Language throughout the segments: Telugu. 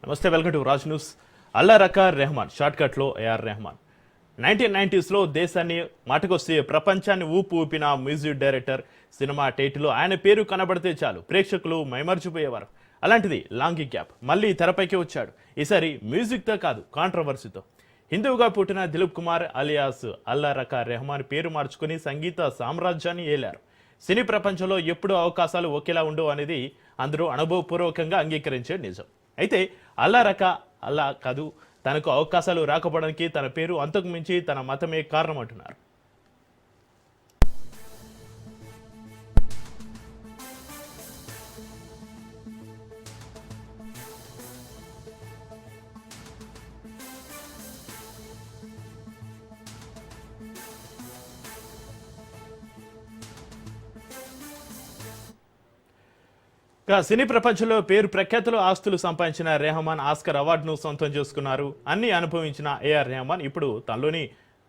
నమస్తే, welcome to Raj news. Allah Rakha Rahman, షార్ట్కట్లో ఏఆర్ రెహమాన్. 1990s దేశాన్ని మాటకొస్తే ప్రపంచాన్ని ఊపిన మ్యూజిక్ డైరెక్టర్. సినిమా టైటిల్లో ఆయన పేరు కనబడితే చాలు ప్రేక్షకులు మైమర్చిపోయేవారు. అలాంటిది లాంగ్ గ్యాప్ మళ్ళీ తెరపైకి వచ్చాడు. ఈసారి మ్యూజిక్తో కాదు, కాంట్రవర్సీతో. హిందువుగా పుట్టిన దిలీప్ కుమార్ అలియాస్ అల్లా రకా రెహమాన్ పేరు మార్చుకుని సంగీత సామ్రాజ్యాన్ని ఏలారు. సినీ ప్రపంచంలో ఎప్పుడు అవకాశాలు ఒకేలా ఉండవు అనేది అందరూ అనుభవపూర్వకంగా అంగీకరించే నిజం. అయితే అల్లా రకా అల్లా కాదు, తనకు అవకాశాలు రాకపోవడానికి తన పేరు అంతకు మించి తన మతమే కారణం అంటున్నారు. సినీ ప్రపంచంలో పేరు ప్రఖ్యాతులు ఆస్తులు సంపాదించిన రెహమాన్ ఆస్కర్ అవార్డును సొంతం చేసుకున్నారు. అన్ని అనుభవించిన ఏఆర్ రెహమాన్ ఇప్పుడు తనలోని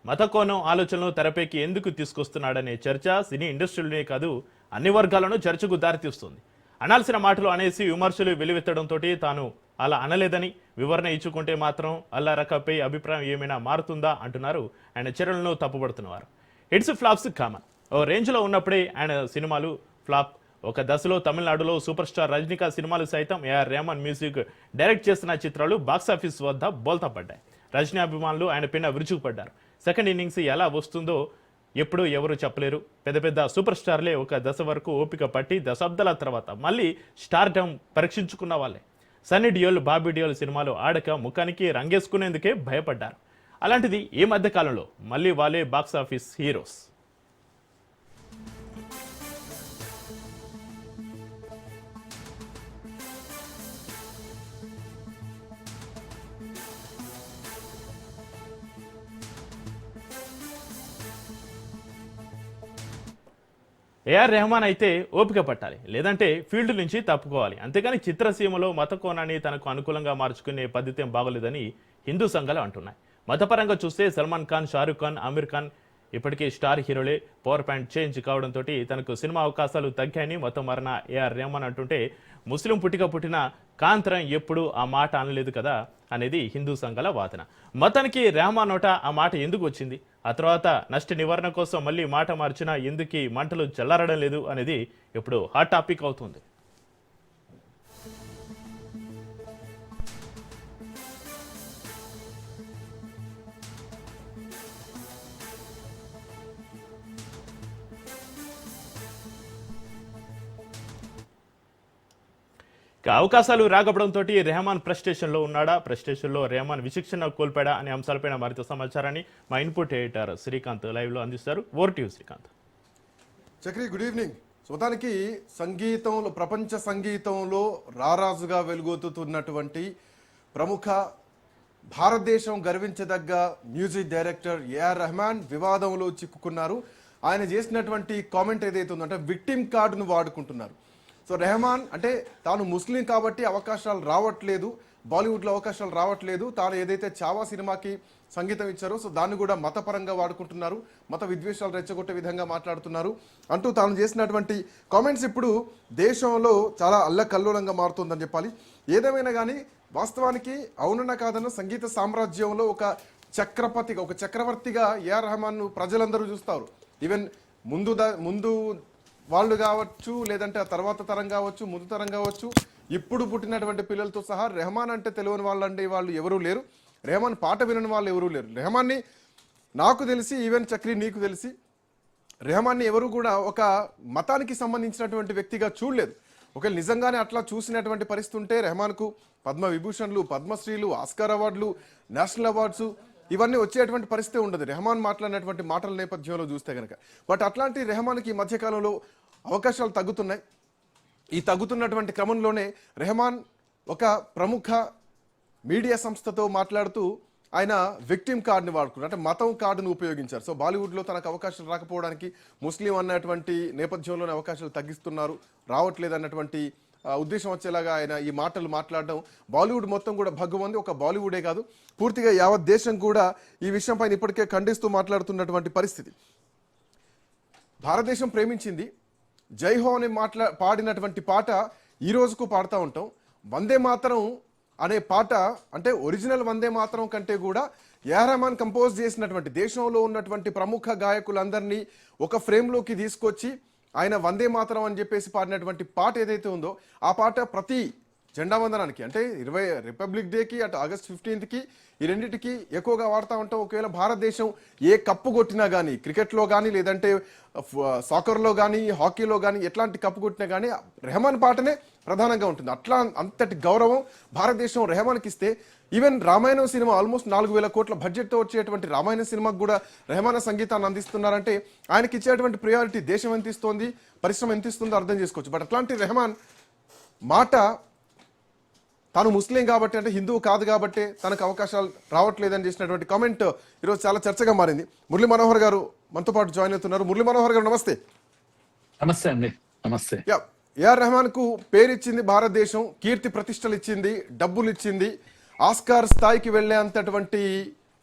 మత కోణం ఆలోచనలు తెరపైకి ఎందుకు తీసుకొస్తున్నాడనే చర్చ సినీ ఇండస్ట్రీలోనే కాదు, అన్ని వర్గాలను చర్చకు దారితీస్తుంది. అనాల్సిన మాటలు అనేసి విమర్శలు వెలువెత్తడంతో తాను అలా అనలేదని వివరణ ఇచ్చుకుంటే మాత్రం అల్లా రకాపై అభిప్రాయం ఏమైనా మారుతుందా అంటున్నారు. ఆయన చర్యలను తప్పుపడుతున్నారు. Hits flops common. ఓ రేంజ్లో ఉన్నప్పుడే ఆయన సినిమాలు ఫ్లాప్. ఒక దశలో తమిళనాడులో సూపర్ స్టార్ రజనీకాంత్ సినిమాలు సైతం ఏఆర్ రెహమాన్ మ్యూజిక్ డైరెక్ట్ చేసిన చిత్రాలు బాక్సాఫీస్ వద్ద బోల్తా పడ్డాయి. రజనీ అభిమానులు ఆయన పిన్న విరుచుకుపడ్డారు. సెకండ్ ఇన్నింగ్స్ ఎలా వస్తుందో ఎప్పుడూ ఎవరు చెప్పలేరు. పెద్ద పెద్ద సూపర్ స్టార్లే ఒక దశ వరకు ఓపిక పట్టి దశాబ్దాల తర్వాత మళ్ళీ స్టార్డమ్ పరీక్షించుకున్న వాళ్ళే. సన్నీ డియోల్, బాబీ డియోల్ సినిమాలు ఆడక ముఖానికి రంగేసుకునేందుకే భయపడ్డారు. అలాంటిది ఈ మధ్య కాలంలో మళ్ళీ వాళ్ళే బాక్సాఫీస్ హీరోస్. ఏఆర్ రెహమాన్ అయితే ఓపిక పట్టాలి, లేదంటే ఫీల్డ్ నుంచి తప్పుకోవాలి. అంతేగాని చిత్రసీమలో మత కోణాన్ని తనకు అనుకూలంగా మార్చుకునే పద్ధతి బాగోలేదని హిందూ సంఘాలు అంటున్నాయి. మతపరంగా చూస్తే సల్మాన్ ఖాన్, షారూఖ్ ఖాన్, ఆమిర్ ఖాన్ ఇప్పటికీ స్టార్ హీరోలే. పవర్ పాయింట్ చేంజ్ కావడంతో తనకు సినిమా అవకాశాలు తగ్గాయని మతం మారిన ఏఆర్ రెహమాన్ అంటుంటే, ముస్లిం పుట్టిన కాంతరం ఎప్పుడు ఆ మాట అనలేదు కదా అనేది హిందూ సంఘాల వాదన. మతానికి రెహమాన్ నోట ఆ మాట ఎందుకు వచ్చింది? ఆ తర్వాత నష్ట నివారణ కోసం మళ్ళీ మాట మార్చినా ఎందుకు మంటలు చల్లారడం లేదు అనేది ఇప్పుడు హాట్ టాపిక్ అవుతుంది. అవకాశాలు రాకపోవడంతో రెహమాన్ ఫ్రస్ట్రేషన్లో ఉన్నాడా, ఫ్రస్ట్రేషన్లో రెహమాన్ విచక్షణ కోల్పోయాడా అనే అంశాలపైన మరింత సమాచారాన్ని మా ఇన్పుట్ ఎడిటర్ శ్రీకాంత్ లైవ్లో అందిస్తారు. Over to you Srikanth. Chakri, good evening. మొత్తానికి సంగీతంలో, ప్రపంచ సంగీతంలో రారాజుగా వెలుగొతుతున్నటువంటి ప్రముఖ భారతదేశం గర్వించదగ్గ మ్యూజిక్ డైరెక్టర్ ఏఆర్ రెహమాన్ వివాదంలో చిక్కుకున్నారు. ఆయన చేసినటువంటి కామెంట్ ఏదైతే ఉందంటే విక్టిమ్ కార్డును వాడుకుంటున్నారు. సో రెహమాన్ అంటే తాను ముస్లిం కాబట్టి అవకాశాలు రావట్లేదు, బాలీవుడ్లో అవకాశాలు రావట్లేదు, తాను ఏదైతే చావా సినిమాకి సంగీతం ఇచ్చారో సో దాన్ని కూడా మతపరంగా వాడుకుంటున్నారు, మత విద్వేషాలు రెచ్చగొట్టే విధంగా మాట్లాడుతున్నారు అంటూ తాను చేసినటువంటి కామెంట్స్ ఇప్పుడు దేశంలో చాలా అల్లకల్లోలంగా మారుతుందని చెప్పాలి. ఏదేమైనా కానీ వాస్తవానికి అవునన్నా కాదన్న సంగీత సామ్రాజ్యంలో ఒక చక్రవర్తిగా ఏఆర్ రెహమాన్ను ప్రజలందరూ చూస్తారు. ఈవెన్ ముందు వాళ్ళు కావచ్చు, లేదంటే ఆ తర్వాత తరం కావచ్చు, ముందు తరం కావచ్చు, ఇప్పుడు పుట్టినటువంటి పిల్లలతో సహా రెహమాన్ అంటే తెలియని వాళ్ళంటే వాళ్ళు ఎవరూ లేరు, రెహమాన్ పాట వినని వాళ్ళు ఎవరూ లేరు. రెహమాన్ని నాకు తెలిసి, ఈవెన్ చక్రి నీకు తెలిసి, రెహమాన్ని ఎవరు కూడా ఒక మతానికి సంబంధించినటువంటి వ్యక్తిగా చూడలేదు. ఒకవేళ నిజంగానే అట్లా చూసినటువంటి పరిస్థితి ఉంటే రెహమాన్కు పద్మ విభూషణ్లు, పద్మశ్రీలు, ఆస్కార్ అవార్డులు, నేషనల్ అవార్డ్స్ ఇవన్నీ వచ్చేటువంటి పరిస్థితి ఉండదు రెహమాన్ మాట్లాడినటువంటి మాటల నేపథ్యంలో చూస్తే కనుక. బట్ అట్లాంటి రెహమాన్కి ఈ మధ్యకాలంలో అవకాశాలు తగ్గుతున్నాయి. ఈ తగ్గుతున్నటువంటి క్రమంలోనే రెహమాన్ ఒక ప్రముఖ మీడియా సంస్థతో మాట్లాడుతూ ఆయన విక్టిమ్ కార్డుని వాడుకున్నారు, అంటే మతం కార్డును ఉపయోగించారు. సో బాలీవుడ్లో తనకు అవకాశాలు రాకపోవడానికి ముస్లిం అన్నటువంటి నేపథ్యంలోనే అవకాశాలు తగ్గిస్తున్నారు, రావట్లేదు అన్నటువంటి ఉద్దేశం వచ్చేలాగా ఆయన ఈ మాటలు మాట్లాడడం బాలీవుడ్ మొత్తం కూడా భగ్గుమంది. ఒక బాలీవుడే కాదు, పూర్తిగా యావత్ దేశం కూడా ఈ విషయం పైన ఇప్పటికే ఖండిస్తూ మాట్లాడుతున్నటువంటి పరిస్థితి. భారతదేశం ప్రేమించింది, జై హో అని పాడినటువంటి పాట ఈ రోజుకు పాడుతూ ఉంటాం. వందే మాతరం అనే పాట అంటే ఒరిజినల్ వందే మాతరం కంటే కూడా ఏఆర్ రెహమాన్ కంపోజ్ చేసినటువంటి దేశంలో ఉన్నటువంటి ప్రముఖ గాయకులందరినీ ఒక ఫ్రేమ్లోకి తీసుకొచ్చి ఆయన వందే మాతరం అని చెప్పేసి పాడినటువంటి పాట ఏదైతే ఉందో ఆ పాట ప్రతి జెండా వందనానికి అంటే రిపబ్లిక్ డేకి అటు ఆగస్ట్ 15కి ఈ రెండింటికి ఎక్కువగా వాడుతూ ఉంటాం. ఒకవేళ భారతదేశం ఏ కప్పు కొట్టినా కానీ క్రికెట్లో కానీ లేదంటే సాకర్లో కానీ హాకీలో కానీ ఎట్లాంటి కప్పు కొట్టినా కానీ రెహమాన్ పాటనే ప్రధానంగా ఉంటుంది. అంతటి గౌరవం భారతదేశం రెహమాన్కి ఇస్తే ఈవెన్ రామాయణం సినిమా ఆల్మోస్ట్ 4,000 కోట్ల బడ్జెట్తో వచ్చేటువంటి రామాయణ సినిమాకు కూడా రెహమాన్ సంగీతాన్ని అందిస్తున్నారంటే ఆయనకి ఇచ్చేటువంటి ప్రియారిటీ దేశం ఎంత ఇస్తోంది, పరిశ్రమ ఎంత ఇస్తుందో అర్థం చేసుకోవచ్చు. బట్ అట్లాంటి రెహమాన్ మాట తాను ముస్లిం కాబట్టి అంటే హిందువు కాదు కాబట్టి తనకు అవకాశాలు రావట్లేదని చేసినటువంటి కామెంట్ ఈరోజు చాలా చర్చగా మారింది. మురళీ మనోహర్ గారు మనతో పాటు జాయిన్ అవుతున్నారు. మురళీ మనోహర్ గారు నమస్తే. నమస్తే అండి. నమస్తే. ఏఆర్ రెహమాన్ కు పేరు ఇచ్చింది భారతదేశం, కీర్తి ప్రతిష్టలు ఇచ్చింది, డబ్బులు ఇచ్చింది, ఆస్కార్ స్థాయికి వెళ్లేంతటువంటి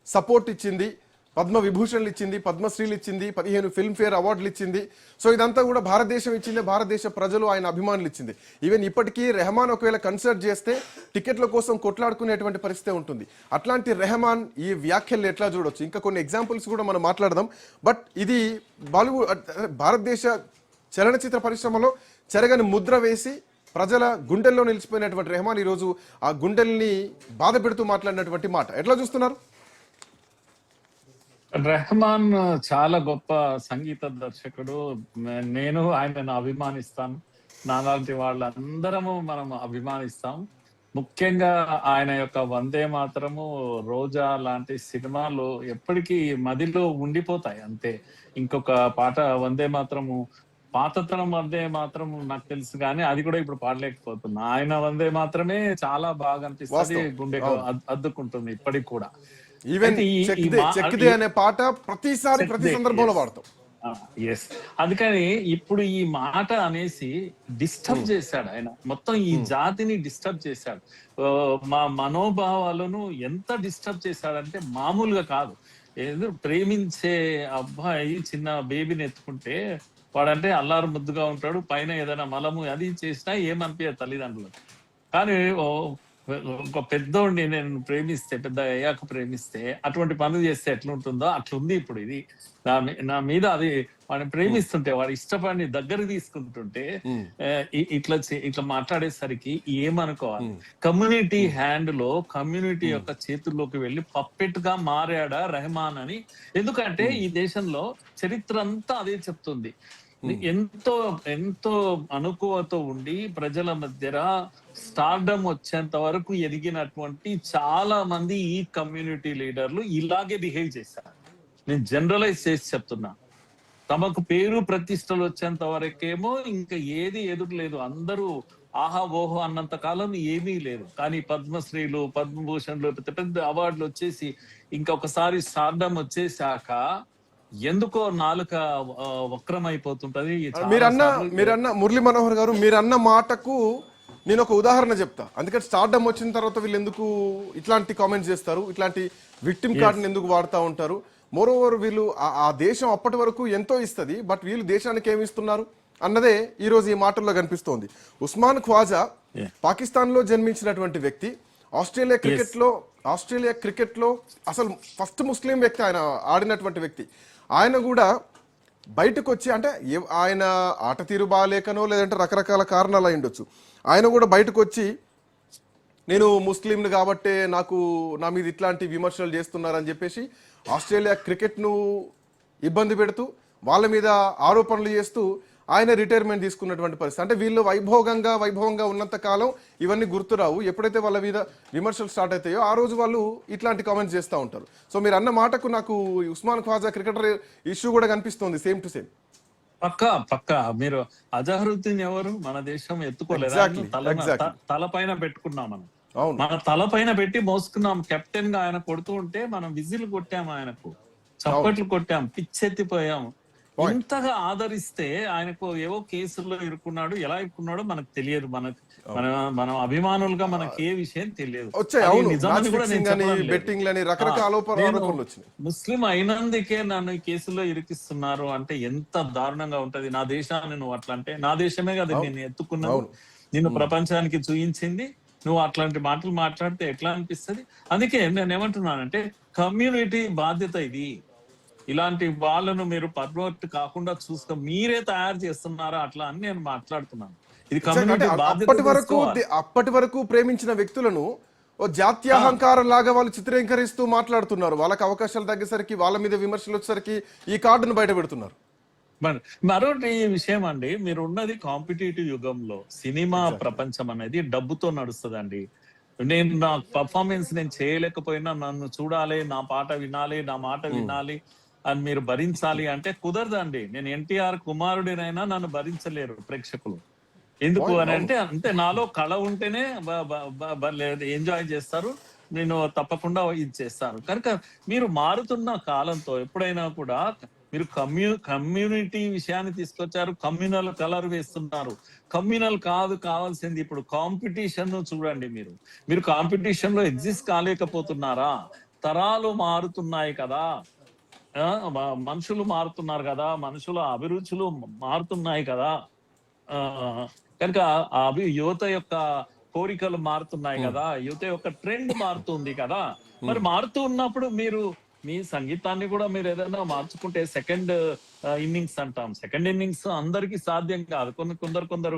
సపోర్ట్ ఇచ్చింది, పద్మ విభూషణ్లు ఇచ్చింది, పద్మశ్రీలు ఇచ్చింది, 15 ఫిల్మ్ఫేర్ అవార్డులు ఇచ్చింది. సో ఇదంతా కూడా భారతదేశం ఇచ్చింది, భారతదేశ ప్రజలు ఆయన అభిమానులు ఇచ్చింది. ఈవెన్ ఇప్పటికీ రెహమాన్ ఒకవేళ కన్సర్ట్ చేస్తే టికెట్ల కోసం కొట్లాడుకునేటువంటి పరిస్థితి ఉంటుంది. అట్లాంటి రెహమాన్ ఈ వ్యాఖ్యలు ఎట్లా చూడొచ్చు? ఇంకా కొన్ని ఎగ్జాంపుల్స్ కూడా మనం మాట్లాడదాం. బట్ ఇది భారతదేశ చలనచిత్ర పరిశ్రమలో చెరగని ముద్ర వేసి ప్రజల గుండెల్లో నిలిచిపోయినటువంటి రెహమాన్ ఈరోజు ఆ గుండెల్ని బాధ పెడుతూ మాట్లాడినటువంటి మాట ఎట్లా చూస్తున్నారు? రెహమాన్ చాలా గొప్ప సంగీత దర్శకుడు. నేను ఆయనను అభిమానిస్తాను. నాలాంటి వాళ్ళందరము మనం అభిమానిస్తాం. ముఖ్యంగా ఆయన యొక్క వందే మాతరము, రోజా లాంటి సినిమాలు ఎప్పటికీ మదిలో ఉండిపోతాయి అంతే. ఇంకొక పాట వందే మాతరము, పాతతరం వందే మాత్రం నాకు తెలుసు కానీ అది కూడా ఇప్పుడు పాడలేకపోతున్నా. ఆయన వందే మాత్రమే చాలా బాగా అనిపిస్తుంది, గుండెకు అద్దుకుంటుంది ఇప్పటికి కూడా. ఈవెన్ చెక్కిదే అనే పాట ప్రతిసారి ప్రతి సందర్భంలో వాడతాం. ఎస్, అందుకని ఇప్పుడు ఈ మాట అనేసి డిస్టర్బ్ చేశాడు ఆయన. మొత్తం ఈ జాతిని డిస్టర్బ్ చేశాడు. మా మనోభావాలను ఎంత డిస్టర్బ్ చేశాడంటే మామూలుగా కాదు. ఏదో ప్రేమించే అబ్బాయి చిన్న బేబీని ఎత్తుకుంటే వాడంటే అల్లారు ముద్దుగా ఉంటాడు, పైన ఏదైనా మలము అది చేసినా ఏమనిపించదు తల్లిదండ్రులకు. కానీ ఒక పెద్దోడిని నేను ప్రేమిస్తే, పెద్ద అయ్యాక ప్రేమిస్తే అటువంటి పనులు చేస్తే ఎట్లుంటుందో అట్లుంది ఇప్పుడు ఇది. నా మీద అది వాడిని ప్రేమిస్తుంటే, వాడు ఇష్టపడిని దగ్గర తీసుకుంటుంటే ఇట్లా మాట్లాడేసరికి ఏమనుకోవాలి? కమ్యూనిటీ హ్యాండ్ లో, కమ్యూనిటీ యొక్క చేతుల్లోకి వెళ్ళి పప్పెట్ గా మారాడా రెహమాన్ అని. ఎందుకంటే ఈ దేశంలో చరిత్ర అంతా అదే చెప్తుంది. ఎంతో ఎంతో అనుకువతో ఉండి ప్రజల మధ్య స్టార్డమ్ వచ్చేంత వరకు ఎదిగినటువంటి చాలా మంది ఈ కమ్యూనిటీ లీడర్లు ఇలాగే బిహేవ్ చేశారు. నేను జనరలైజ్ చేసి చెప్తున్నా. తమకు పేరు ప్రతిష్టలు వచ్చేంత వరకేమో ఇంకా ఏది ఎదురు లేదు, అందరూ ఆహా ఓహో అన్నంత కాలం ఏమీ లేదు. కానీ పద్మశ్రీలు, పద్మభూషణ్లు, పెద్ద పెద్ద అవార్డులు వచ్చేసి ఇంకొకసారి స్టార్డమ్ వచ్చేసాక ఎందుకో నాలుక వక్రమైపోతుంటది. మీరన్న మురళీ మనోహర్ గారు, మీరన్న మాటకు నేను ఒక ఉదాహరణ చెప్తా. అందుకని స్టార్డమ్ వచ్చిన తర్వాత వీళ్ళు ఎందుకు ఇట్లాంటి కామెంట్స్ చేస్తారు, ఇట్లాంటి విక్టిమ్ కార్డ్ని ఎందుకు వాడుతూ ఉంటారు? మోరోవర్ వీళ్ళు ఆ దేశం అప్పటి వరకు ఎంతో ఇస్తుంది, బట్ వీళ్ళు దేశానికి ఏమి ఇస్తున్నారు అన్నదే ఈ రోజు ఈ మాటల్లో కనిపిస్తోంది. ఉస్మాన్ ఖ్వాజా పాకిస్తాన్ లో జన్మించినటువంటి వ్యక్తి. ఆస్ట్రేలియా క్రికెట్ లో అసలు ఫస్ట్ ముస్లిం వ్యక్తి ఆయన, ఆడినటువంటి వ్యక్తి. ఆయన కూడా బయటకు వచ్చి, అంటే ఆయన ఆట తీరు బాగాలేకనో లేదంటే రకరకాల కారణాలు అయి ఉండొచ్చు, ఆయన కూడా బయటకు వచ్చి నేను ముస్లింని కాబట్టే నా మీద ఇట్లాంటి విమర్శలు చేస్తున్నారని చెప్పేసి ఆస్ట్రేలియా క్రికెట్ను ఇబ్బంది పెడుతూ వాళ్ళ మీద ఆరోపణలు చేస్తూ ఆయన రిటైర్మెంట్ తీసుకున్నటువంటి పరిస్థితి. అంటే వీళ్ళు వైభవంగా ఉన్నంత కాలం ఇవన్నీ గుర్తురావు. ఎప్పుడైతే వాళ్ళ మీద విమర్శలు స్టార్ట్ అవుతాయో ఆ రోజు వాళ్ళు ఇట్లాంటి కామెంట్స్ చేస్తూ ఉంటారు. సో మీరు అన్న మాటకు నాకు ఉస్మాన్ ఖ్వాజా క్రికెటర్ ఇష్యూ కూడా కనిపిస్తుంది సేమ్ టు సేమ్. పక్కా మీరు అజహరుద్దీన్ ఎవరు? మన దేశం ఎత్తుకోలేదు, తల పైన పెట్టుకున్నాం మనం. మన తల పైన పెట్టి మోసుకున్నాం. కెప్టెన్ గా ఆయన కొడుతూ ఉంటే మనం విజిల్ కొట్టాం, ఆయనకు చప్పట్లు కొట్టాం, పిచ్చెత్తిపోయాం. ఇంతగా ఆదరిస్తే ఆయనకు ఏవో కేసుల్లో ఇరుక్కున్నాడు, ఎలా ఇరుక్కున్నాడో మనకు తెలియదు. మనం అభిమానులుగా మనకి ఏ విషయం తెలియదు. ముస్లిం అయినందుకే నన్ను కేసుల్లో ఇరికిస్తున్నారు అంటే ఎంత దారుణంగా ఉంటది. నా దేశాన్ని నువ్వు అట్లా అంటే, నా దేశమే కదా నేను ఎత్తుకున్నాను, నిన్ను ప్రపంచానికి చూయించింది, నువ్వు అట్లాంటి మాటలు మాట్లాడితే ఎట్లా అనిపిస్తుంది? అందుకే నేను ఏమంటున్నానంటే కమ్యూనిటీ బాధ్యత ఇది. ఇలాంటి వాళ్ళను మీరు పర్వర్ట్ కాకుండా చూస్తూ మీరే తయారు చేస్తున్నారా అట్లా అని నేను మాట్లాడుతున్నాను. ఇది కమ్యూనిటీ బాధ్యత తీసుకోవాలి. అప్పటి వరకు ప్రేమించిన వ్యక్తులను ఓ జాత్యాహంకారం లాగా వాళ్ళు చిత్రీకరిస్తూ మాట్లాడుతున్నారు. వాళ్ళకి అవకాశాలు తగ్గేసరికి, వాళ్ళ మీద విమర్శలు వచ్చేసరికి ఈ కార్డును బయట పెడుతున్నారు. మరొకటి విషయం అండి, మీరు ఉన్నది కాంపిటేటివ్ యుగంలో. సినిమా ప్రపంచం అనేది డబ్బుతో నడుస్తుందండి. నేను నా పర్ఫార్మెన్స్ నేను చేయలేకపోయినా నన్ను చూడాలి, నా పాట వినాలి, నా మాట వినాలి అని మీరు భరించాలి అంటే కుదరదండి. నేను ఎన్టీఆర్ కుమారుడినైనా నన్ను భరించలేరు ప్రేక్షకులు. ఎందుకు అని అంటే అంతే, నాలో కళ ఉంటేనే ఎంజాయ్ చేస్తారు, నేను తప్పకుండా ఇది చేస్తాను. కనుక మీరు మారుతున్న కాలంతో ఎప్పుడైనా కూడా మీరు కమ్యూనిటీ విషయాన్ని తీసుకొచ్చారు, కమ్యూనల్ కలర్ వేస్తున్నారు. కమ్యూనల్ కాదు కావాల్సింది ఇప్పుడు కాంపిటీషన్. చూడండి, మీరు కాంపిటీషన్ లో ఎగ్జిస్ట్ కాలేకపోతున్నారా? తరాలు మారుతున్నాయి కదా, మనుషులు మారుతున్నారు కదా, మనుషుల అభిరుచులు మారుతున్నాయి కదా. కనుక యువత యొక్క కోరికలు మారుతున్నాయి కదా, యువత యొక్క ట్రెండ్ మారుతుంది కదా. మరి మారుతూ ఉన్నప్పుడు మీరు మీ సంగీతాన్ని కూడా మీరు ఏదైనా మార్చుకుంటే సెకండ్ ఇన్నింగ్స్ అంటాం. సెకండ్ ఇన్నింగ్స్ అందరికీ సాధ్యం కాదు. కొందరు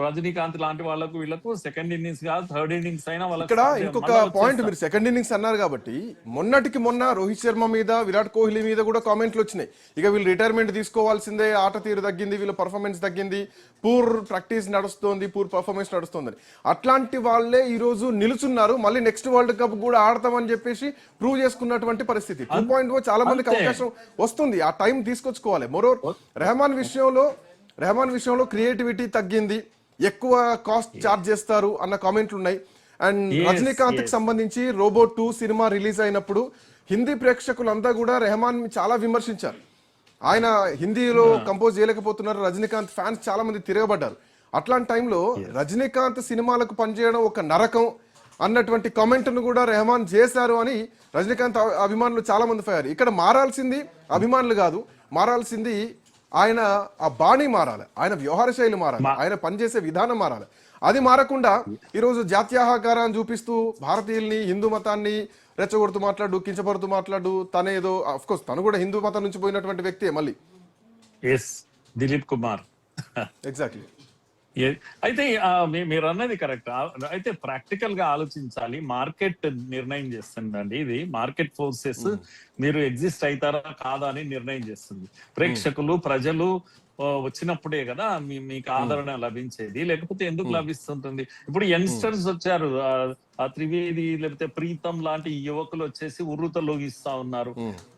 రజనీకాంత్ లాంటి వాళ్ళకు వీళ్ళకు సెకండ్ ఇన్నింగ్స్ కాదు, థర్డ్ ఇన్నింగ్స్ అయినా వాళ్ళకి. ఇక్కడ ఇంకొక పాయింట్, మీరు సెకండ్ ఇన్నింగ్స్ అన్నారు కాబట్టి మొన్నటికి మొన్న రోహిత్ శర్మ మీద, విరాట్ కోహ్లీ మీద కూడా కామెంట్లు వచ్చినాయి. ఇక వీళ్ళు రిటైర్మెంట్ తీసుకోవాల్సిందే, ఆట తీరు తగ్గింది, వీళ్ళ పర్ఫార్మెన్స్ తగ్గింది, పూర్ ప్రాక్టీస్ నడుస్తోంది, పూర్ పర్ఫార్మెన్స్ నడుస్తోందని. అట్లాంటి వాళ్ళే ఈ రోజు నిలుచున్నారు. మళ్ళీ నెక్స్ట్ వరల్డ్ కప్ కూడా ఆడతామని చెప్పేసి ప్రూవ్ చేసుకున్నటువంటి పరిస్థితి. 2.0 చాలా మందికి అవకాశం వస్తుంది, ఆ టైం తీసుకొచ్చుకోవాలి. మరోవర్ రెహమాన్ విషయంలో క్రియేటివిటీ తగ్గింది, ఎక్కువ కాస్ట్ చార్జ్ చేస్తారు అన్న కామెంట్లు ఉన్నాయి. అండ్ రజనీకాంత్ కి సంబంధించి రోబోట్ 2 సినిమా రిలీజ్ అయినప్పుడు హిందీ ప్రేక్షకులంతా కూడా రెహమాన్ చాలా విమర్శించారు. ఆయన హిందీలో కంపోజ్ చేయలేకపోతున్నారు, రజనీకాంత్ ఫ్యాన్స్ చాలా మంది తిరగబడ్డారు. అట్లాంటి టైంలో రజనీకాంత్ సినిమాలకు పనిచేయడం ఒక నరకం అన్నటువంటి కామెంట్ను కూడా రెహమాన్ చేశారు అని రజనీకాంత్ అభిమానులు చాలా మంది ఫైర్. ఇక్కడ మారాల్సింది అభిమానులు కాదు, మారాల్సింది ఆయన ఆ బాణీ మారాలి, ఆయన వ్యవహార శైలి మారాలి, ఆయన పనిచేసే విధానం మారాలి. అది మారకుండా ఈరోజు జాత్యాహకారాన్ని చూపిస్తూ భారతీయుల్ని, హిందూ మతాన్ని రెచ్చగొడుతూ మాట్లాడు, కించపడుతూ మాట్లాడు. తనేదో అఫ్ కోర్స్ తను కూడా హిందూ మతం నుంచి పోయినటువంటి వ్యక్తే మళ్ళీ. దిలీప్ కుమార్ ఎగ్జాక్ట్లీ. అయితే మీరు అన్నది కరెక్ట్. అయితే ప్రాక్టికల్ గా ఆలోచించాలి. మార్కెట్ నిర్ణయం చేస్తుందండి. ఇది మార్కెట్ ఫోర్సెస్ మీరు ఎగ్జిస్ట్ అవుతారా కాదా అని నిర్ణయం చేస్తుంది. ప్రేక్షకులు, ప్రజలు వచ్చినప్పుడే కదా మీకు ఆదరణ లభించేది, లేకపోతే ఎందుకు లభిస్తుంటుంది? ఇప్పుడు యంగ్స్టర్స్ వచ్చారు, ఆ త్రివేది లేకపోతే ప్రీతం లాంటి యువకులు వచ్చేసి ఉర్రుత లోగిస్తా ఉన్నారు.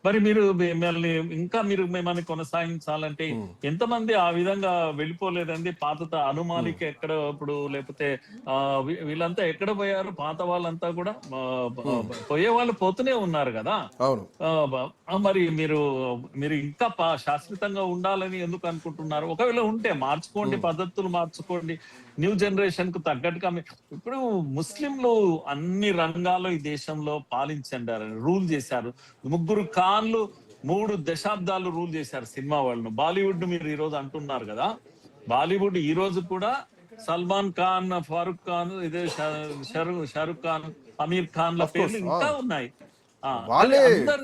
మరి మీరు మిమ్మల్ని కొనసాగించాలంటే ఎంతమంది ఆ విధంగా వెళ్ళిపోలేదండి? పాత అనుమాలిక ఎక్కడ ఇప్పుడు, లేకపోతే వీళ్ళంతా ఎక్కడ పోయారు? పాత వాళ్ళంతా కూడా పోయే వాళ్ళు పోతూనే ఉన్నారు కదా. మరి మీరు ఇంకా శాశ్వతంగా ఉండాలని ఎందుకు అనుకుంటున్నారు? ఒకవేళ ఉంటే మార్చుకోండి, పద్ధతులు మార్చుకోండి, న్యూ జనరేషన్ కు తగ్గట్టుగా. ఇప్పుడు ముస్లింలు అన్ని రంగాల్లో ఈ దేశంలో పాలించారు, రూల్ చేశారు. 3 ఖాన్లు 3 దశాబ్దాలు రూల్ చేశారు సినిమా వాళ్ళను. బాలీవుడ్ మీరు ఈ రోజు అంటున్నారు కదా, బాలీవుడ్ ఈ రోజు కూడా సల్మాన్ ఖాన్, ఫారూక్ ఖాన్, ఇదే షారుఖ్ ఖాన్, అమీర్ ఖాన్ ల పేర్లు ఇంకా ఉన్నాయి. వాళ్ళే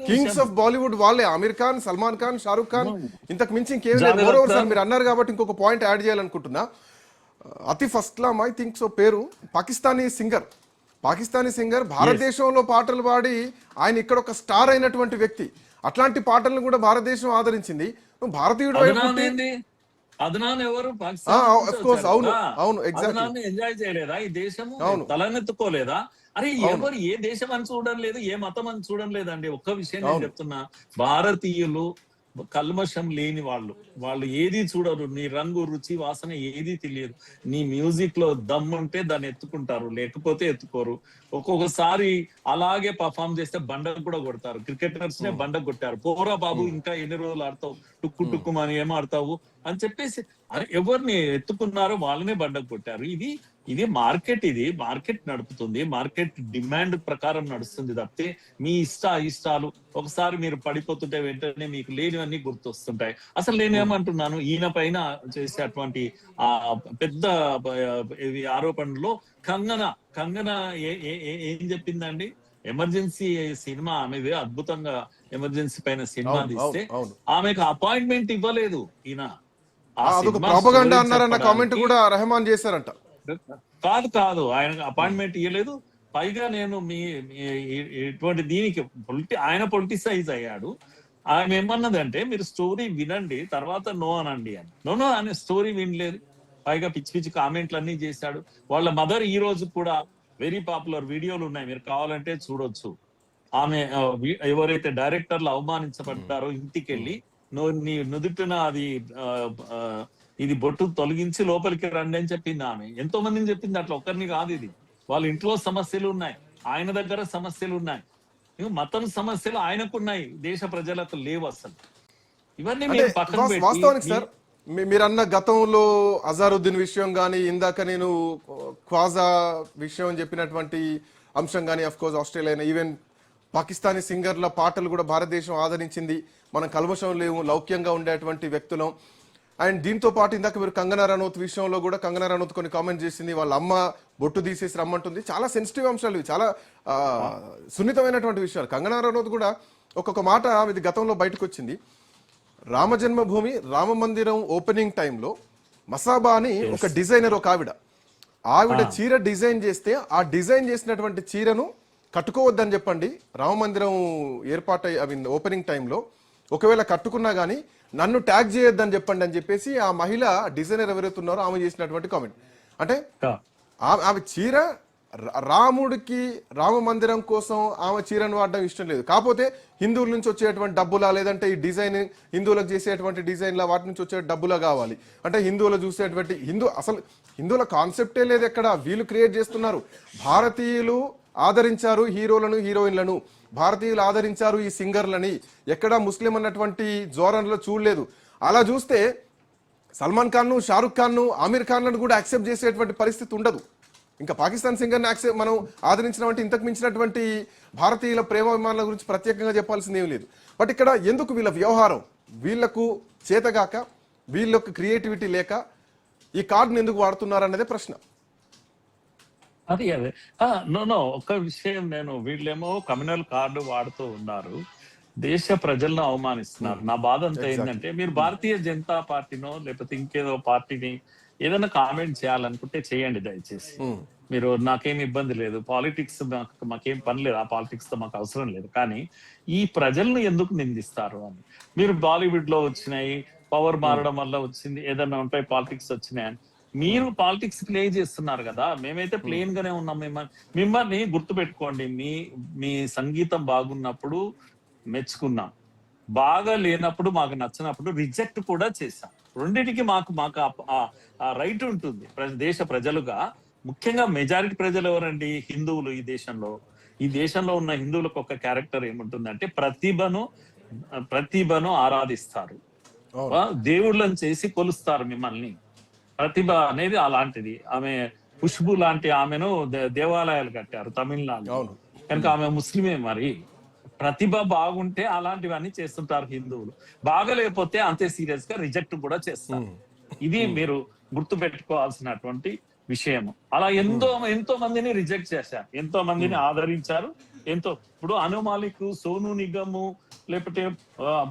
కింగ్స్ ఆఫ్ బాలీవుడ్, వాళ్ళే అమీర్ ఖాన్, సల్మాన్ ఖాన్, షారుఖ్ ఖాన్, ఇంతకు మించి ఇంకేం లేదు. మోరోవర్ సార్, మీరు అన్నారు కాబట్టి ఇంకొక పాయింట్ యాడ్ చేయాలనుకుంటున్నా. Atif Aslam I think so పేరు, పాకిస్తానీ సింగర్, భారతదేశంలో పాటలు పాడి ఆయన ఇక్కడ ఒక స్టార్ అయినటువంటి వ్యక్తి. అట్లాంటి పాటలను కూడా భారతదేశం ఆదరించింది. భారతీయుడు ఎంజాయ్ చేయలేదా ఈ దేశం? తలనెత్తుకోలేదా? అరే ఎవరు ఏ దేశం అని చూడడం లేదు, ఏ మతం అని చూడడం లేదండి. ఒక్క విషయం నేను చెప్తున్నా, భారతీయులు కల్మషం లేని వాళ్ళు ఏది చూడరు. నీ రంగు, రుచి, వాసన ఏది తెలియదు. నీ మ్యూజిక్ లో దమ్ముంటే దాన్ని ఎత్తుకుంటారు, లేకపోతే ఎత్తుకోరు. ఒక్కొక్కసారి అలాగే పర్ఫామ్ చేస్తే బండకు కూడా కొడతారు. క్రికెటర్స్ నే బండకు కొట్టారు. పోరా బాబు, ఇంకా ఎన్ని రోజులు ఆడతావు, టుక్కు అని ఏం ఆడతావు అని చెప్పేసి ఎవరిని ఎత్తుకున్నారో వాళ్ళనే బండకు కొట్టారు. ఇది మార్కెట్ నడుపుతుంది. మార్కెట్ డిమాండ్ ప్రకారం నడుస్తుంది తప్పితే మీ ఇష్టాలు ఒకసారి మీరు పడిపోతుంటే వెంటనే మీకు లేనివన్నీ గుర్తొస్తుంటాయి. అసలు నేనేమంటున్నాను, ఈయన పైన చేసేటువంటి పెద్ద ఆరోపణలో కంగన ఏం చెప్పిందండి? ఎమర్జెన్సీ సినిమా ఆమెది, అద్భుతంగా ఎమర్జెన్సీ పైన సినిమా అవును, తీస్తే అవును. ఆమెకు అపాయింట్మెంట్ ఇవ్వలేదు ఈయన. ఆ అదొక సినిమా ప్రాపగండా story అన్నారన్న కామెంట్ చెప్పడానికి- కూడా రెహమాన్ చేశారంట. కాదు ఆయనకు అపాయింట్మెంట్ ఇవ్వలేదు. పైగా నేను ఇటువంటి దీనికి ఆయన పొలిటిసైజ్ అయ్యాడు. ఆమె ఏమన్నదంటే మీరు స్టోరీ వినండి తర్వాత నో అనండి అని. నో అనే స్టోరీ వినలేదు. పైగా పిచ్చి పిచ్చి కామెంట్లు అన్ని చేశాడు. వాళ్ళ మదర్ ఈ రోజు కూడా వెరీ పాపులర్ వీడియోలు ఉన్నాయి, మీరు కావాలంటే చూడొచ్చు. ఆమె ఎవరైతే డైరెక్టర్లు అవమానించబడ్డారో ఇంటికి వెళ్ళి నీ నుదుటిన అది ఇది బొట్టు తొలగించి లోపలికి రండి అని చెప్పింది ఆమె. ఎంతో మందిని చెప్పింది, అట్లా ఒక్కరిని కాదు. ఇది వాళ్ళ ఇంట్లో సమస్యలు ఉన్నాయి, ఆయన దగ్గర సమస్యలు ఉన్నాయి, మతం సమస్యలు ఆయనకున్నాయి, దేశ ప్రజలకు లేవు అసలు. ఇవన్నీ అంటే మీరు పక్కన వాస్తవానికి పెట్టి సార్ మీరన్న గతంలో అజారుద్దీన్ విషయం కానీ, ఇందాక నేను ఖ్వాజా విషయం చెప్పినటువంటి అంశం కానీ, of course Australia, even Pakistani సింగర్ల పాటలు కూడా భారతదేశం ఆదరించింది. మనం కల్మషం లేవు, లౌక్యంగా ఉండేటువంటి వ్యక్తులం. అండ్ దీంతో పాటు ఇందాక మీరు కంగనా రనౌత్ విషయంలో కూడా కంగనా రనౌత్ కొన్ని కామెంట్ చేసింది, వాళ్ళ అమ్మ బొట్టు తీసేసి రమ్మంటుంది. చాలా సెన్సిటివ్ అంశాలు ఇవి, చాలా సున్నితమైనటువంటి విషయాలు. కంగనా రనౌత్ కూడా ఒక్కొక్క మాట ఇది గతంలో బయటకు వచ్చింది. రామ జన్మభూమి రామ మందిరం ఓపెనింగ్ టైంలో మసాబా అని ఒక డిజైనర్, ఒక ఆవిడ చీర డిజైన్ చేస్తే ఆ డిజైన్ చేసినటువంటి చీరను కట్టుకోవద్దని చెప్పండి రామ మందిరం ఓపెనింగ్ టైంలో. ఒకవేళ కట్టుకున్నా కానీ నన్ను ట్యాగ్ చేయొద్దని చెప్పండి అని చెప్పేసి ఆ మహిళ డిజైనర్ ఎవరైతే ఉన్నారో ఆమె చేసినటువంటి కామెంట్. అంటే ఆమె చీర రాముడికి రామ మందిరం కోసం ఆమె చీరను వాడడం ఇష్టం లేదు. కాకపోతే హిందువుల నుంచి వచ్చేటువంటి డబ్బులా, లేదంటే ఈ డిజైన్ హిందువులకు చేసేటువంటి డిజైన్లా వాటి నుంచి వచ్చే డబ్బులా కావాలి అంటే హిందువులు చూసేటువంటి అసలు హిందువుల కాన్సెప్టే లేదు ఎక్కడ, వీళ్ళు క్రియేట్ చేస్తున్నారు. భారతీయులు ఆదరించారు హీరోలను, హీరోయిన్లను, భారతీయులు ఆదరించారు ఈ సింగర్లని, ఎక్కడా ముస్లిం అన్నటువంటి జోరన్లో చూడలేదు. అలా చూస్తే సల్మాన్ ఖాన్ను, షారుఖ్ ఖాన్ను, ఆమీర్ ఖాన్లను కూడా యాక్సెప్ట్ చేసేటువంటి పరిస్థితి ఉండదు. ఇంకా పాకిస్తాన్ సింగర్ని మనం ఆదరించినటువంటి ఇంతకు మించినటువంటి భారతీయుల ప్రేమాభిమానుల గురించి ప్రత్యేకంగా చెప్పాల్సింది ఏం లేదు. బట్ ఇక్కడ ఎందుకు వీళ్ళ వ్యవహారం, వీళ్లకు చేతగాక, వీళ్ళకు క్రియేటివిటీ లేక ఈ కార్డుని ఎందుకు వాడుతున్నారు అన్నదే ప్రశ్న. అదే నో ఒక్క విషయం, నేను వీళ్ళేమో కమ్యూనల్ కార్డు వాడుతూ ఉన్నారు, దేశ ప్రజలను అవమానిస్తున్నారు. నా బాధ అంతా ఏంటంటే, మీరు భారతీయ జనతా పార్టీనో లేకపోతే ఇంకేదో పార్టీని ఏదైనా కామెంట్ చేయాలనుకుంటే చేయండి దయచేసి. మీరు నాకేం ఇబ్బంది లేదు, పాలిటిక్స్ మాకేం పని లేదు, ఆ పాలిటిక్స్ తో మాకు అవసరం లేదు. కానీ ఈ ప్రజలను ఎందుకు నిందిస్తారు అని, మీరు బాలీవుడ్ లో వచ్చినాయి, పవర్ మారడం వల్ల వచ్చింది, ఏదైనా ఉంటాయి పాలిటిక్స్ వచ్చినాయని మీరు పాలిటిక్స్ ప్లే చేస్తున్నారు కదా. మేమైతే ప్లేన్ గానే ఉన్నాం. మిమ్మల్ని గుర్తు పెట్టుకోండి, మీ సంగీతం బాగున్నప్పుడు మెచ్చుకున్నాం, బాగా లేనప్పుడు మాకు నచ్చినప్పుడు రిజెక్ట్ కూడా చేశాం. రెండింటికి మాకు ఆ రైట్ ఉంటుంది దేశ ప్రజలుగా. ముఖ్యంగా మెజారిటీ ప్రజలు ఎవరండి? హిందువులు. ఈ దేశంలో ఉన్న హిందువులకు ఒక క్యారెక్టర్ ఏముంటుందంటే ప్రతిభను ఆరాధిస్తారు, దేవుళ్ళని చేసి కొలుస్తారు మిమ్మల్ని. ప్రతిభ అనేది అలాంటిది. ఆమె ఖుష్బు లాంటి ఆమెను దేవాలయాలు కట్టారు తమిళనాడు, కనుక ఆమె ముస్లిమే. మరి ప్రతిభ బాగుంటే అలాంటివన్నీ చేస్తుంటారు హిందువులు, బాగలేకపోతే అంతే సీరియస్ గా రిజెక్ట్ కూడా చేస్తారు. ఇది మీరు గుర్తు పెట్టుకోవాల్సినటువంటి విషయం. అలా ఎంతో మందిని రిజెక్ట్ చేశారు, ఎంతో మందిని ఆదరించారు. ఇప్పుడు అను మాలిక్, సోను నిగమ్, లేకపోతే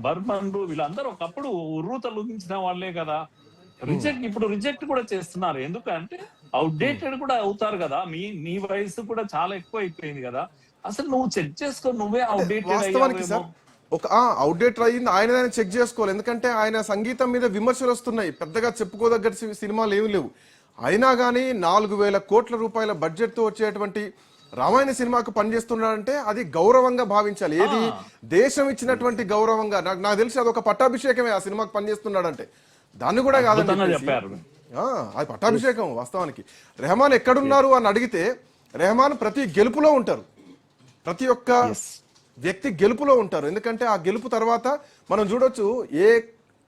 బర్మన్లు, వీళ్ళందరూ ఒకప్పుడు ఉర్రూతలూగించిన వాళ్లే కదా. ఇప్పుడు రిజెక్ట్ కూడా చేస్తున్నారు. ఎందుకంటే అవుట్డేటెడ్ కూడా అవుతారు కదా. మీ వయసు కూడా చాలా ఎక్కువ అయిపోయింది కదా. అసలు నువ్వు చెక్ చేసుకో, నువ్వే అవుట్డేటెడ్ ఒక అవుట్డేటర్ అయ్యింది ఆయన చెక్ చేసుకోవాలి. ఎందుకంటే ఆయన సంగీతం మీద విమర్శలు వస్తున్నాయి, పెద్దగా చెప్పుకోదగ్గ సినిమాలు ఏమి లేవు. అయినా కానీ 4,000 కోట్ల రూపాయల బడ్జెట్ తో వచ్చేటువంటి రామాయణ సినిమాకు పనిచేస్తున్నాడంటే అది గౌరవంగా భావించాలి. ఏది దేశం ఇచ్చినటువంటి గౌరవంగా. నాకు తెలిసి అది ఒక పట్టాభిషేకమే ఆ సినిమాకు పనిచేస్తున్నాడంటే. దాన్ని కూడా కాదని చెప్పారు, అది పట్టాభిషేకం. వాస్తవానికి రెహమాన్ ఎక్కడున్నారు అని అడిగితే రెహమాన్ ప్రతి గెలుపులో ఉంటారు, ప్రతి ఒక్క వ్యక్తి గెలుపులో ఉంటారు. ఎందుకంటే ఆ గెలుపు తర్వాత మనం చూడొచ్చు, ఏ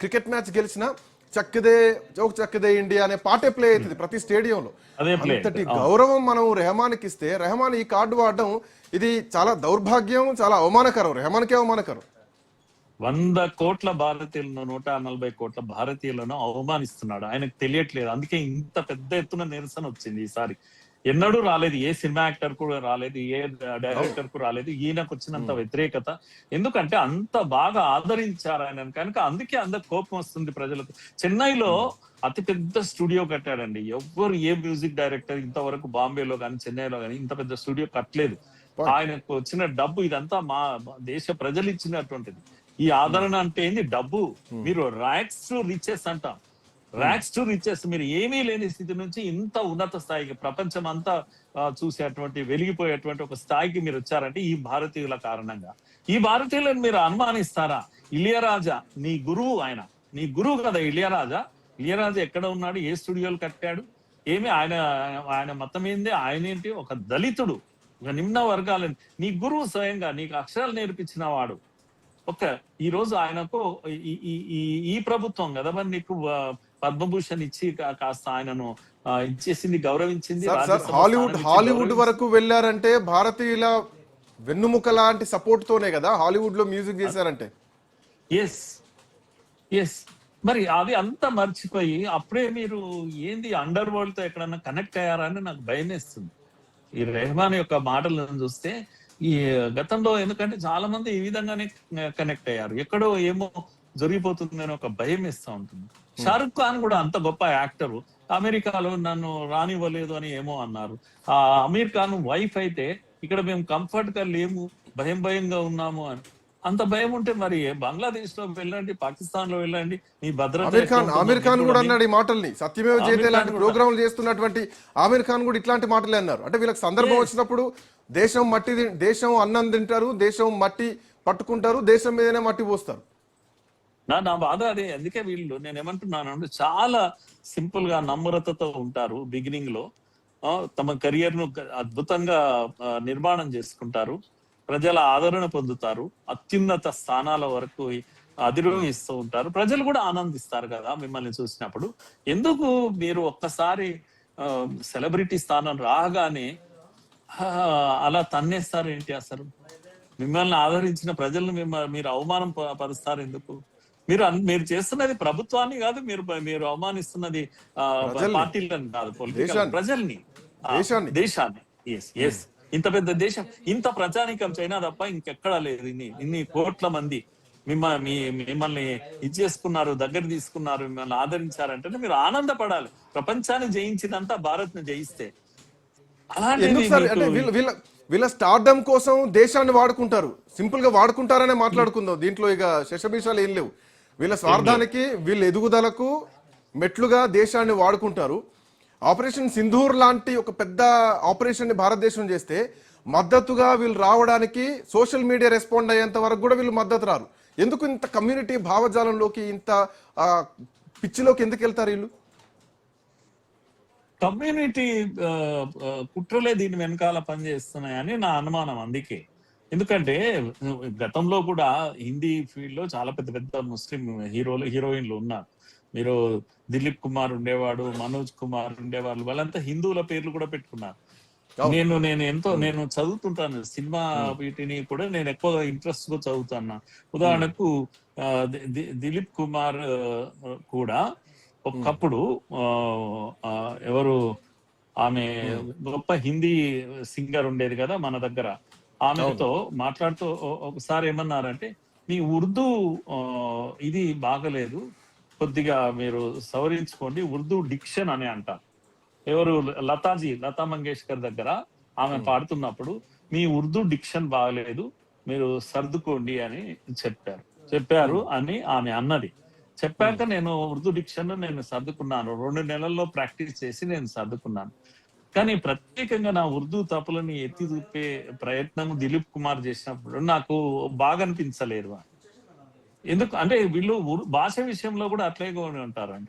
క్రికెట్ మ్యాచ్ గెలిచినా చక్కదే ఇండియా అనే పాటే ప్లే అవుతుంది ప్రతి స్టేడియంలో. అంతటి గౌరవం మనం రెహమాన్కి ఇస్తే రెహమాన్ ఈ కార్డు వాడడం ఇది చాలా దౌర్భాగ్యం, చాలా అవమానకరం, రెహమాన్కే అవమానకరం. 100 కోట్ల భారతీయులను, 140 కోట్ల భారతీయులను అవమానిస్తున్నాడు. ఆయనకు తెలియట్లేదు. అందుకే ఇంత పెద్ద ఎత్తున నిరసన వచ్చింది ఈసారి. ఎన్నడూ రాలేదు, ఏ సినిమా యాక్టర్ కూడా రాలేదు, ఏ డైరెక్టర్ కు రాలేదు ఈయనకు వచ్చినంత వ్యతిరేకత. ఎందుకంటే అంత బాగా ఆదరించారు ఆయన కనుక, అందుకే అందరు కోపం వస్తుంది ప్రజలకు. చెన్నైలో అతి పెద్ద స్టూడియో కట్టాడండి. ఎవ్వరు ఏ మ్యూజిక్ డైరెక్టర్ ఇంతవరకు బాంబేలో కానీ చెన్నైలో కానీ ఇంత పెద్ద స్టూడియో కట్టలేదు. ఆయనకు వచ్చిన డబ్బు ఇదంతా మా దేశ ప్రజలు ఇచ్చినటువంటిది. ఈ ఆదరణ అంటే ఏంది? డబ్బు. మీరు ర్యాక్స్ టు రిచెస్ అంటాం, ర్యాక్స్ టు రిచెస్. మీరు ఏమీ లేని స్థితి నుంచి ఇంత ఉన్నత స్థాయికి, ప్రపంచం అంతా చూసేటువంటి, వెలిగిపోయేటువంటి ఒక స్థాయికి మీరు వచ్చారంటే ఈ భారతీయుల కారణంగా. ఈ భారతీయులను మీరు అనుమానిస్తారా? ఇళయరాజా నీ గురువు, ఆయన నీ గురువు కదా ఇళయరాజా. ఇళయరాజా ఎక్కడ ఉన్నాడు? ఏ స్టూడియోలు కట్టాడు? ఏమి ఆయన మతం ఏంది? ఆయన ఏంటి? ఒక దళితుడు, ఒక నిమ్న వర్గాలని నీ గురువు, స్వయంగా నీకు అక్షరాలు నేర్పించిన వాడు. ఈ రోజు ఆయనకు ఈ ప్రభుత్వం కదా మరి నీకు పద్మభూషణ్ ఇచ్చి కాస్త ఆయనను ఇచ్చేసింది, గౌరవించింది. హాలీవుడ్ వరకు వెళ్ళారంటే భారతీయుల వెన్నుముక లాంటి సపోర్ట్ తోనే కదా హాలీవుడ్ లో మ్యూజిక్ చేశారంటే. ఎస్ మరి అది అంతా మర్చిపోయి అప్పుడే మీరు ఏంది అండర్ వరల్డ్ తో ఎక్కడన్నా కనెక్ట్ అయ్యారా అని నాకు భయం వేస్తుంది ఈ రెహమాన్ యొక్క మాటలను చూస్తే. ఈ గతంలో ఎందుకంటే చాలా మంది ఈ విధంగానే కనెక్ట్ అయ్యారు. ఎక్కడో ఏమో జరిగిపోతుందని ఒక భయం వేస్తూ ఉంటుంది. షారుఖ్ ఖాన్ కూడా అంత గొప్ప యాక్టరు, అమెరికాలో నన్ను రానివ్వలేదు అని ఏమో అన్నారు. ఆ అమీర్ ఖాన్ వైఫ్ అయితే ఇక్కడ మేము కంఫర్ట్ గా లేము, భయంగా ఉన్నాము అని. అంత భయం ఉంటే మరి బంగ్లాదేశ్ లో వెళ్ళండి, పాకిస్తాన్ లో వెళ్ళండి, మీ భద్రత. ఆమీర్ ఖాన్ కూడా అన్నాడు ఈ మాటల్ని. సత్యమేవ జయతే లాంటి ప్రోగ్రాంలు చేస్తున్నటువంటి ఆమీర్ ఖాన్ కూడా ఇట్లాంటి మాటలే అన్నారు. అంటే వీళ్ళకి సందర్భం వచ్చినప్పుడు దేశం అన్నం తింటారు, దేశం మట్టి పట్టుకుంటారు, దేశం మీదనే మట్టి పోస్తారు. నా బాధ అదే. అందుకే వీళ్ళు, నేను ఏమంటున్నాను అంటే చాలా సింపుల్ గా నమ్రతతో ఉంటారు. బిగినింగ్ లో తమ కెరియర్ ను అద్భుతంగా నిర్మాణం చేసుకుంటారు, ప్రజల ఆదరణ పొందుతారు, అత్యున్నత స్థానాల వరకు అధిరోహిస్తూ ఉంటారు. ప్రజలు కూడా ఆనందిస్తారు కదా మిమ్మల్ని చూసినప్పుడు. ఎందుకు మీరు ఒక్కసారి సెలబ్రిటీ స్థానం రాగానే అలా తన్నేస్తారు ఏంటి? అసలు మిమ్మల్ని ఆదరించిన ప్రజలను మీరు అవమానం పరుస్తారు ఎందుకు? మీరు చేస్తున్నది ప్రభుత్వాన్ని కాదు, మీరు అవమానిస్తున్నది పార్టీలను కాదు, పొలిటికల్ ప్రజల్ని, దేశాన్ని. ఎస్ ఇంత పెద్ద దేశం, ఇంత ప్రజానికం చైనా తప్ప ఇంకెక్కడా లేదు. ఇన్ని కోట్ల మంది మిమ్మల్ని ఇచ్చేసుకున్నారు, దగ్గర తీసుకున్నారు, మిమ్మల్ని ఆదరించారంటే మీరు ఆనందపడాలి. ప్రపంచాన్ని జయించినంతా భారత్ ని జయిస్తే. వీళ్ళ స్టార్డమ్ కోసం దేశాన్ని వాడుకుంటారు, సింపుల్ గా వాడుకుంటారనే మాట్లాడుకుందాం. దీంట్లో ఇక శశబీషాలు ఏం లేవు. వీళ్ళ స్వార్థానికి, వీళ్ళ ఎదుగుదలకు మెట్లుగా దేశాన్ని వాడుకుంటారు. ఆపరేషన్ సింధూర్ లాంటి ఒక పెద్ద ఆపరేషన్ ని భారతదేశం చేస్తే మద్దతుగా వీళ్ళు రావడానికి సోషల్ మీడియా రెస్పాండ్ అయ్యేంత వరకు కూడా వీళ్ళు మద్దతు రారు. ఎందుకు ఇంత కమ్యూనిటీ భావజాలంలోకి, ఇంత పిచ్చిలోకి ఎందుకు వెళ్తారు వీళ్ళు? కమ్యూనిటీ కుట్రలే దీని వెనకాల పనిచేస్తున్నాయని నా అనుమానం. అందుకే ఎందుకంటే గతంలో కూడా హిందీ ఫీల్డ్ లో చాలా పెద్ద పెద్ద ముస్లిం హీరోయిన్లు ఉన్నారు. మీరు దిలీప్ కుమార్ ఉండేవాడు, మనోజ్ కుమార్ ఉండేవాళ్ళు, వాళ్ళంతా హిందువుల పేర్లు కూడా పెట్టుకున్నారు. నేను చదువుతుంటాను సినిమా వీటిని కూడా, నేను ఎక్కువ ఇంట్రెస్ట్ గా చదువుతాను. ఉదాహరణకు దిలీప్ కుమార్ కూడా ఒకప్పుడు ఎవరు ఆమె గొప్ప హిందీ సింగర్ ఉండేది కదా మన దగ్గర, ఆమెతో మాట్లాడుతూ ఒకసారి ఏమన్నారంటే, మీ ఉర్దూ ఇది బాగలేదు, కొద్దిగా మీరు సవరించుకోండి, ఉర్దూ డిక్షన్ అని అంటారు. ఎవరు? లతా మంగేష్కర్ దగ్గర ఆమె పాడుతున్నప్పుడు మీ ఉర్దూ డిక్షన్ బాగలేదు, మీరు సర్దుకోండి అని చెప్పారు అని ఆమె అన్నది. చెప్పాక నేను ఉర్దూ డిక్షన్ నేను సర్దుకున్నాను, 2 నెలల్లో ప్రాక్టీస్ చేసి నేను సర్దుకున్నాను. కానీ ప్రత్యేకంగా నా ఉర్దూ తప్పులని ఎత్తి చూపే ప్రయత్నం దిలీప్ కుమార్ చేసినప్పుడు నాకు బాగా అనిపించలేదు. ఎందుకు అంటే వీళ్ళు భాష విషయంలో కూడా అట్లాగే ఉంటారంట.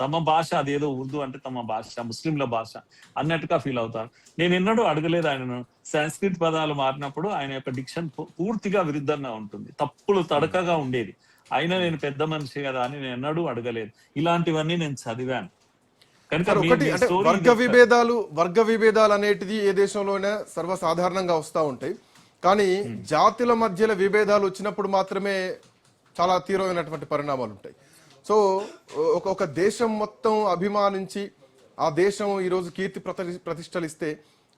తమ భాష అదేదో ఉర్దూ అంటే తమ భాష, ముస్లింల భాష అన్నట్టుగా ఫీల్ అవుతారు. నేను ఎన్నడూ అడగలేదు ఆయనను. సంస్కృత్ పదాలు మారినప్పుడు ఆయన యొక్క డిక్షన్ పూర్తిగా విరుద్ధంగా ఉంటుంది, తప్పులు తడకగా ఉండేది. అయినా నేను పెద్ద మనిషి కదా అని నేను ఎన్నడూ అడగలేదు. ఇలాంటివన్నీ నేను చదివాను. వర్గ విభేదాలు అనేటిది ఏ దేశంలోనే సర్వసాధారణంగా వస్తూ ఉంటాయి. కానీ జాతుల మధ్యలో విభేదాలు వచ్చినప్పుడు మాత్రమే చాలా తీవ్రమైనటువంటి పరిణామాలు ఉంటాయి. సో ఒక దేశం మొత్తం అభిమానించి ఆ దేశం ఈరోజు కీర్తి ప్రతిష్టలు ఇస్తే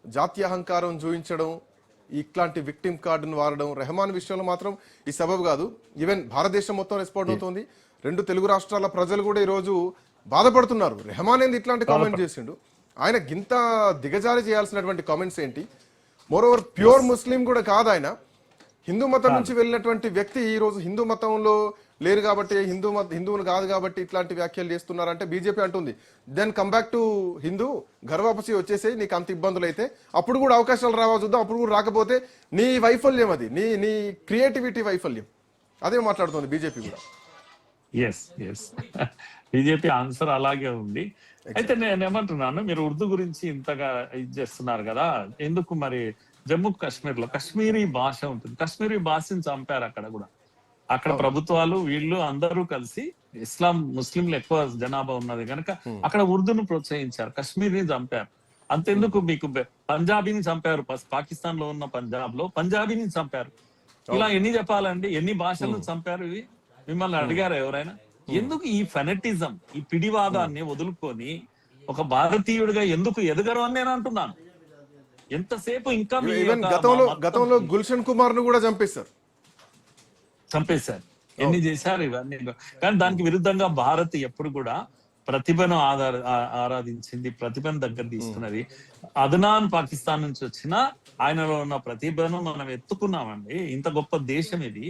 జాతీయాహంకారం చూపించడం, ఇట్లాంటి విక్టిమ్ కార్డును వాడడం రెహమాన్ విషయంలో మాత్రం ఈ సబబు కాదు. ఈవెన్ భారతదేశం మొత్తం రెస్పాండ్ అవుతుంది. 2 తెలుగు రాష్ట్రాల ప్రజలు కూడా ఈరోజు బాధపడుతున్నారు. రెహమాన్ ఏంది ఇట్లాంటి కామెంట్ చేసిండు, ఆయన గింత దిగజారి చేయాల్సినటువంటి కామెంట్స్ ఏంటి? మోరోవర్ ప్యూర్ ముస్లిం కూడా కాదు ఆయన, హిందూ మతం నుంచి వెళ్ళినటువంటి వ్యక్తి ఈ రోజు హిందూ మతంలో లేరు కాబట్టి, హిందువులు కాదు కాబట్టి ఇట్లాంటి వ్యాఖ్యలు చేస్తున్నారంటే బీజేపీ అంటుంది then come back to Hindu, ghar wapsi వచ్చేసి నీకు అంత ఇబ్బందులు అయితే అప్పుడు కూడా అవకాశాలు రావా చూద్దాం, అప్పుడు కూడా రాకపోతే నీ వైఫల్యం అది, నీ క్రియేటివిటీ వైఫల్యం. అదే మాట్లాడుతుంది బీజేపీ కూడా. ఎస్ బీజేపీ ఆన్సర్ అలాగే ఉంది. అయితే నేను ఏమంటున్నాను, మీరు ఉర్దూ గురించి ఇంతగా ఇది చేస్తున్నారు కదా, ఎందుకు మరి జమ్మూ కాశ్మీర్ లో కశ్మీరీ భాష ఉంటుంది, కశ్మీరీ భాషని చంపారు అక్కడ కూడా. అక్కడ ప్రభుత్వాలు వీళ్ళు అందరూ కలిసి, ఇస్లాం ముస్లింలు ఎక్కువ జనాభా ఉన్నది కనుక అక్కడ ఉర్దూను ప్రోత్సహించారు, కశ్మీర్ని చంపారు. అంతెందుకు మీకు పంజాబీని చంపారు, పాకిస్తాన్ లో ఉన్న పంజాబ్ లో పంజాబీని చంపారు. ఇలా ఎన్ని చెప్పాలండి, ఎన్ని భాషలను చంపారు ఇవి? మిమ్మల్ని అడిగారు ఎవరైనా? ఎందుకు ఈ ఫెనటిజం, ఈ పిడివాదాన్ని వదులుకొని ఒక భారతీయుడిగా ఎందుకు ఎదగరు అని నేను అంటున్నాను. ఎంతసేపు ఇంకా గతంలో గుల్షన్ కుమార్ ను కూడా చంపేశారు. ఎన్ని చేశారు ఇవన్నీ. కానీ దానికి విరుద్ధంగా భారత్ ఎప్పుడు కూడా ప్రతిభను ఆరాధించింది, ప్రతిభను దగ్గర తీసుకున్నది. అదనాన్ పాకిస్తాన్ నుంచి వచ్చిన ఆయనలో ఉన్న ప్రతిభను మనం ఎత్తుకున్నామండి. ఇంత గొప్ప దేశం ఇది.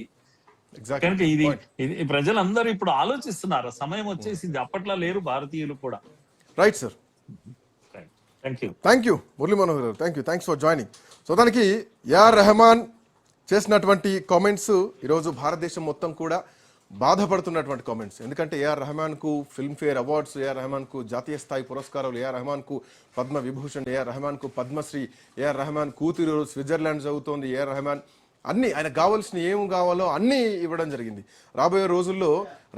కనుక ఇది ప్రజలందరూ ఇప్పుడు ఆలోచిస్తున్నారు, సమయం వచ్చేసింది. అప్పట్లో లేరు భారతీయులు కూడా. Right sir, thank you Murali Manohar garu, thanks for joining. So దానికి ఏఆర్ రెహమాన్ చేసినటువంటి కామెంట్స్ ఈరోజు భారతదేశం మొత్తం కూడా బాధపడుతున్నటువంటి కామెంట్స్. ఎందుకంటే ఏఆర్ రెహమాన్కు ఫిల్మ్ఫేర్ అవార్డ్స్, ఏఆర్ రెహమాన్కు జాతీయ స్థాయి పురస్కారాలు, ఏఆర్ రెహమాన్కు పద్మ విభూషణ్, ఏఆర్ రెహమాన్కు పద్మశ్రీ, ఏఆర్ రెహమాన్ కూతురు స్విట్జర్లాండ్ చదువుతోంది, ఏఆర్ రెహమాన్ అన్ని ఆయనకు కావాల్సిన ఏం కావాలో అన్నీ ఇవ్వడం జరిగింది. రాబోయే రోజుల్లో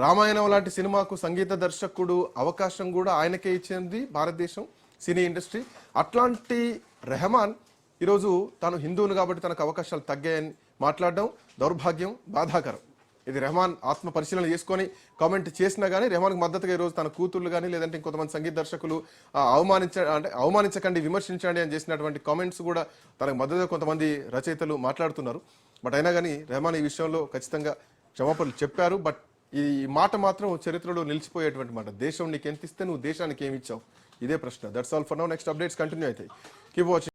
రామాయణం లాంటి సినిమాకు సంగీత దర్శకుడు అవకాశం కూడా ఆయనకే ఇచ్చింది భారతదేశం సినీ ఇండస్ట్రీ. అట్లాంటి రెహమాన్ ఈరోజు తాను హిందువును కాబట్టి తనకు అవకాశాలు తగ్గాయని మాట్లాడడం దౌర్భాగ్యం, బాధాకరం. ఇది రెహమాన్ ఆత్మ పరిశీలన చేసుకొని కామెంట్ చేసినా కానీ రెహమాన్కి మద్దతుగా ఈరోజు తన కూతుర్లు కానీ లేదంటే ఇంకొంతమంది సంగీత దర్శకులు అవమానించకండి, విమర్శించండి అని చేసినటువంటి కామెంట్స్ కూడా తనకు మద్దతుగా కొంతమంది రచయితలు మాట్లాడుతున్నారు. బట్ అయినా కానీ రెహమాన్ ఈ విషయంలో ఖచ్చితంగా క్షమాపణలు చెప్పారు. బట్ ఈ మాట మాత్రం చరిత్రలో నిలిచిపోయేటువంటి మాట. దేశం నీకు ఎంత ఇస్తే నువ్వు దేశానికి ఏమి ఇచ్చావు, ఇదే ప్రశ్న. That's all for now. Next updates continue అవుతాయి. Keep watching.